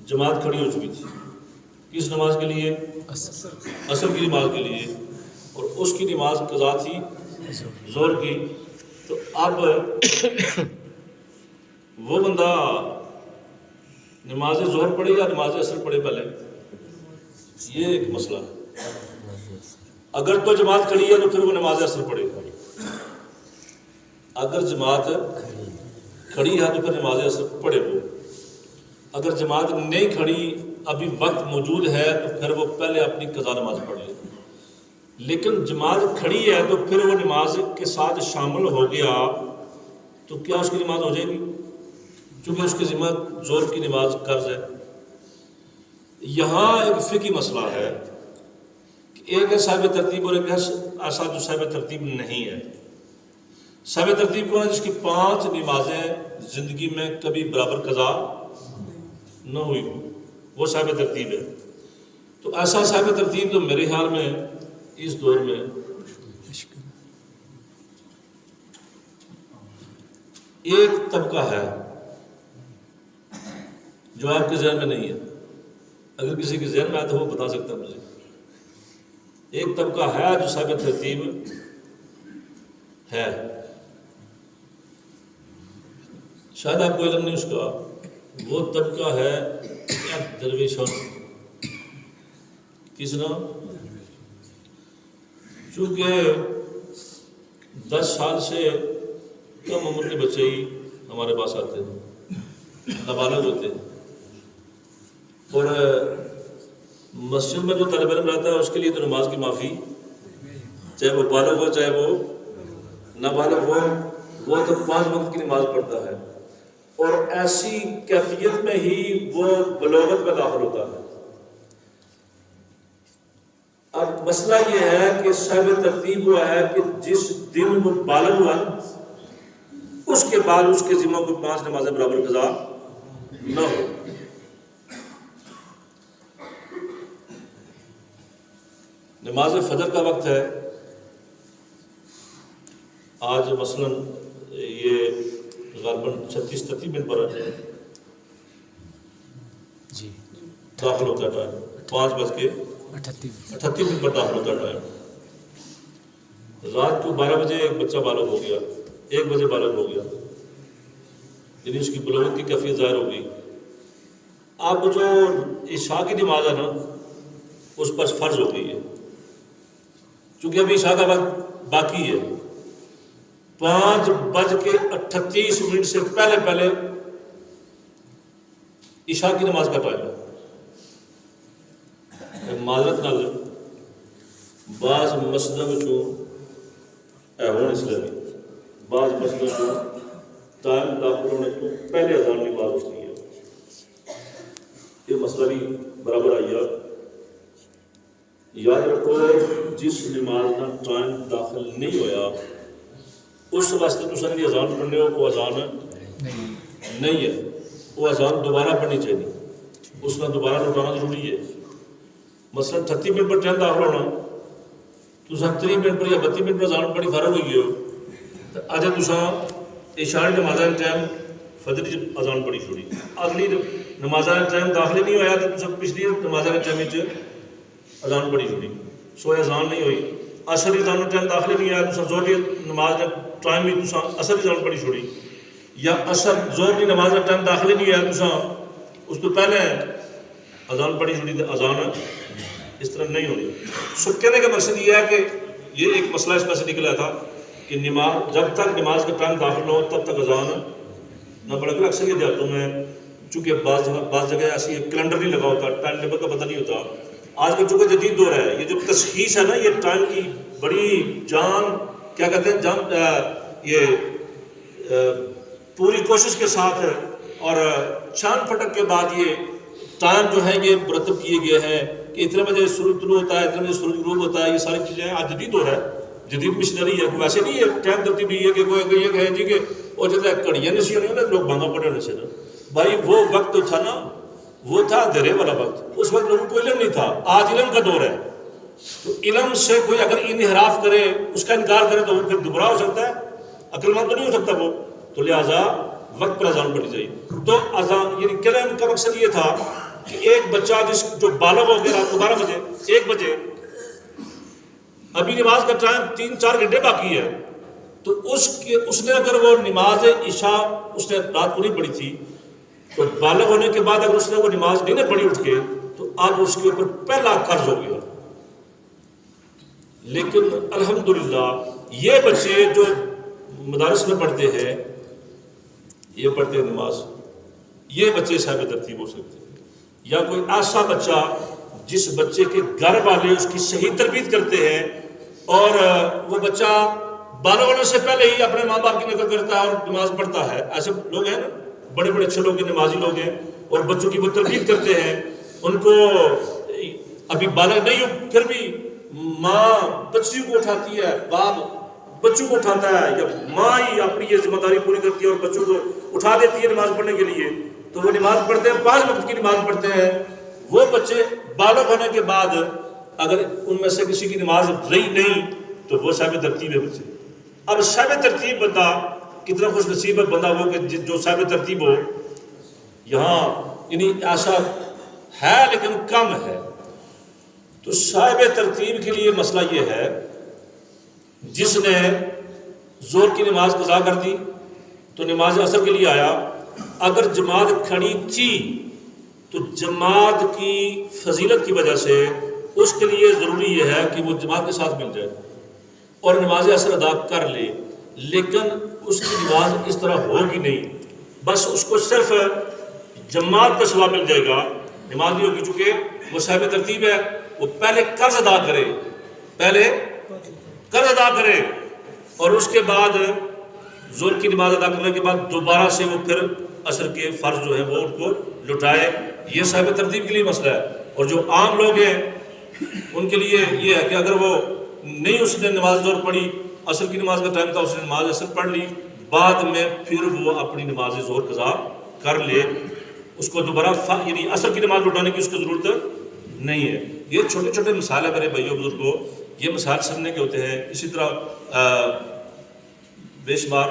جماعت کھڑی ہو چکی تھی کس نماز کے لیے؟ عصر کی نماز کے لیے، اور اس کی نماز قضا تھی ظہر کی۔ تو اب وہ بندہ نماز ظہر پڑھے یا نماز عصر پڑھے پہلے، یہ ایک مسئلہ ہے۔ اگر تو جماعت کھڑی ہے تو پھر وہ نماز عصر پڑھے گا، اگر جماعت کھڑی ہے تو پھر نماز عصر پڑھے وہ، اگر جماعت نہیں کھڑی ابھی وقت موجود ہے تو پھر وہ پہلے اپنی قضا نماز پڑھ لے۔ لیکن جماعت کھڑی ہے تو پھر وہ نماز کے ساتھ شامل ہو گیا تو کیا اس کی نماز ہو جائے گی؟ چونکہ اس کے ذمہ ظہر کی نماز قرض ہے۔ یہاں ایک فقہی مسئلہ ہے کہ ایک ہے صاحب ترتیب اور ایک ہے ایسا جو صاحب ترتیب نہیں ہے۔ صاحب ترتیب کون ہے؟ جس کی 5 نمازیں زندگی میں کبھی برابر قضا نہ ہوئی، وہ صاحب ترتیب ہے۔ تو ایسا صاحب ترتیب تو میرے خیال میں اس دور میں ایک طبقہ ہے جو آپ کے ذہن میں نہیں ہے، اگر کسی کے ذہن میں آئے تو وہ بتا سکتا ہے مجھے۔ ایک طبقہ ہے جو صاحب ترتیب ہے، شاید آپ کو علم نہیں اس کا، وہ طبقہ ہے درویشوں۔ کس نام؟ چونکہ 10 سال سے کم عمر کے بچے ہی ہمارے پاس آتے ہیں، نابالغ ہوتے ہیں، اور مسجد میں جو طالب علم رہتا ہے اس کے لیے تو نماز کی معافی، چاہے وہ بالغ ہو چاہے وہ نابالغ ہو، وہ تو 5 وقت کی نماز پڑھتا ہے، اور ایسی کیفیت میں ہی وہ بلوغت میں داخل ہوتا ہے۔ اب مسئلہ یہ ہے کہ صاحب ترتیب ہوا ہے کہ جس دن وہ بالغ ہوا اس کے بعد اس کے ذمہ کوئی 5 نمازیں برابر قضا نہ ہو۔ نماز فجر کا وقت ہے، آج مثلاً یہ غالباً 36-38 منٹ پر جی داخل ہوتا ہے ٹائم، 5:38 منٹ پر داخل ہوتا ہے ٹائم۔ رات کو 12 بجے ایک بچہ بالغ ہو گیا، 1 بجے بالغ ہو گیا، یعنی اس کی بلوغت کی کیفیت ظاہر ہو گئی۔ اب جو عشاء کی نماز ہے نا اس پر فرض ہو گئی ہے، چونکہ ابھی عشاء کا وقت باقی ہے۔ 5:38 منٹ سے پہلے پہلے عشاء کی نماز کا ٹائم ہے۔ معذرت نال بعض مسجدوں میں ہون اسلامی بعض مسجدوں کو ٹائم داخل ہونے کو پہلے اذان کی بات اٹھتی ہے، یہ مسئلہ بھی برابر آئیے۔ یاد رکھو جس نماز کا ٹائم داخل نہیں ہویا اس واسطے تو سنگی اذان پڑھنے ہو، وہ اذان نہیں ہے، وہ اذان دوبارہ پڑھنی چاہیے، اس میں دوبارہ لوٹانا ضروری ہے۔ مثلا 38 منٹ پر ٹائم داخل ہونا تو 30 منٹ پر یا 32 منٹ پر اذان پڑھی فارغ ہوئی ہو تو اج تساں عشاء نماز ٹائم فجر کی اذان پڑھی چھوڑی، اگلی نماز ٹائم داخل نہیں ہویا تو تساں پچھلی نماز ٹائم اذان پڑھی چھوڑی، سو اذان نہیں ہوئی۔ عصر کی اذان ٹائم داخل نہیں آیا تو ظہر کی نماز ٹائم بھی تساں عصر کی اذان پڑھی چھوڑی، یا عصر ظہر کی نماز ٹائم داخل نہیں آیا تساں اس تو پہلے اذان پڑھی چھوڑی تو اذان اس طرح نہیں ہونی۔ سو کہنے کا مقصد یہ ہے کہ یہ ایک مسئلہ اس میں سے نکلا تھا کہ نماز جب تک نماز کا ٹائم داخل نہ ہو تب تک اذان نہ پڑھا کرے۔ اکثر یہ دیہاتوں میں چونکہ بعض جگہ ایسی کیلنڈر نہیں لگا ہوتا، ٹائم ٹیبل کا پتہ نہیں ہوتا۔ آج کل چونکہ جدید دور ہے، یہ جو تشخیص ہے نا یہ ٹائم کی بڑی جان کیا کہتے ہیں جان یہ پوری کوشش کے ساتھ اور چاند پھٹک کے بعد یہ ٹائم جو ہے یہ مرتب کیے گئے ہیں کہ اتنے بجے سورج طلوع ہوتا ہے، اتنے بجے سورج غروب ہوتا ہے، یہ ساری چیزیں آج جدید دور ہے، جدید مشنری ہے۔ ویسے نہیں ہے ٹائم ترتیب یہ کہ کوئی یہ کہے جی کہ وہ جب گھڑیاں نہیں سی ہونی نا لوگ بانگا پڑے ہونے سے نا، بھائی وہ وقت تھا نا، وہ تھا اندھیرے والا وقت، اس وقت لوگوں کو علم نہیں تھا۔ آج علم کا دور ہے، تو علم سے کوئی اگر انحراف کرے، اس کا انکار کرے تو وہ پھر گمراہ ہو سکتا ہے، عقل مند تو نہیں ہو سکتا وہ، تو لہٰذا وقت پر اذان پڑھی جائے۔ تو اذان یعنی کلام کا مقصد یہ تھا کہ ایک بچہ جو بالغ ہو گیا رات کو 12 بجے 1 بجے، ابھی نماز کا ٹائم 3-4 گھنٹے باقی ہے، تو اس نے اگر وہ نماز عشاء اس نے رات کو نہیں پڑھی تھی، تو بالغ ہونے کے بعد اگر اس نے وہ نماز نہیں پڑھی اٹھ کے، تو اب اس کے اوپر پہلا قرض ہو گیا۔ لیکن الحمدللہ یہ بچے جو مدارس میں پڑھتے ہیں، یہ پڑھتے ہیں نماز، یہ بچے صاحب ترتیب ہو سکتے ہیں۔ یا کوئی ایسا بچہ جس بچے کے گھر والے اس کی صحیح تربیت کرتے ہیں، اور وہ بچہ بالغ ہونے سے پہلے ہی اپنے ماں باپ کی نقل کرتا ہے اور نماز پڑھتا ہے، ایسے لوگ ہیں نا، بڑے بڑے اچھے لوگ ہیں، نمازی لوگ ہیں، اور بچوں کی وہ تربیت کرتے ہیں، ان کو ابھی بالغ نہیں ہو پھر بھی ماں بچیوں کو اٹھاتی ہے، باپ بچوں کو اٹھاتا ہے، یا ماں ہی اپنی یہ ذمہ داری پوری کرتی ہے اور بچوں کو اٹھا دیتی ہے نماز پڑھنے کے لیے، تو وہ نماز پڑھتے ہیں، 5 وقت کی نماز پڑھتے ہیں۔ وہ بچے بالغ ہونے کے بعد اگر ان میں سے کسی کی نماز رہی نہیں تو وہ صاحب ترتیب ہے بچے۔ اب صاحب ترتیب بندہ کتنا خوش نصیب ہے بندہ وہ کہ جو صاحب ترتیب ہو، یہاں یعنی ایسا ہے لیکن کم ہے۔ تو صاحب ترتیب کے لیے مسئلہ یہ ہے، جس نے ظہر کی نماز قضا کر دی تو نماز عصر کے لیے آیا، اگر جماعت کھڑی تھی تو جماعت کی فضیلت کی وجہ سے اس کے لیے ضروری یہ ہے کہ وہ جماعت کے ساتھ مل جائے اور نماز عصر ادا کر لے، لیکن اس کی نماز اس طرح ہوگی نہیں، بس اس کو صرف جماعت کا ثواب مل جائے گا، نماز نہیں ہوگی، چونکہ وہ صاحب ترتیب ہے، وہ پہلے قرض ادا کرے اور اس کے بعد ظہر کی نماز ادا کرنے کے بعد دوبارہ سے وہ پھر عصر کے فرض جو ہیں وہ ان کو لٹائے۔ یہ صاحب ترتیب کے لیے مسئلہ ہے۔ اور جو عام لوگ ہیں ان کے لیے یہ ہے کہ اگر وہ نہیں اس نے نماز ظہر پڑھی، عصر کی نماز کا ٹائم تھا، اس نے نماز عصر پڑھ لی، بعد میں پھر وہ اپنی نماز ظہر قضا کر لے، اس کو دوبارہ یعنی عصر کی نماز لٹانے کی اس کو ضرورت نہیں ہے۔ یہ چھوٹے چھوٹے مسائل ہیں میرے بھائیوں بزرگوں، یہ مسائل سمجھنے کے ہوتے ہیں۔ اسی طرح بے شمار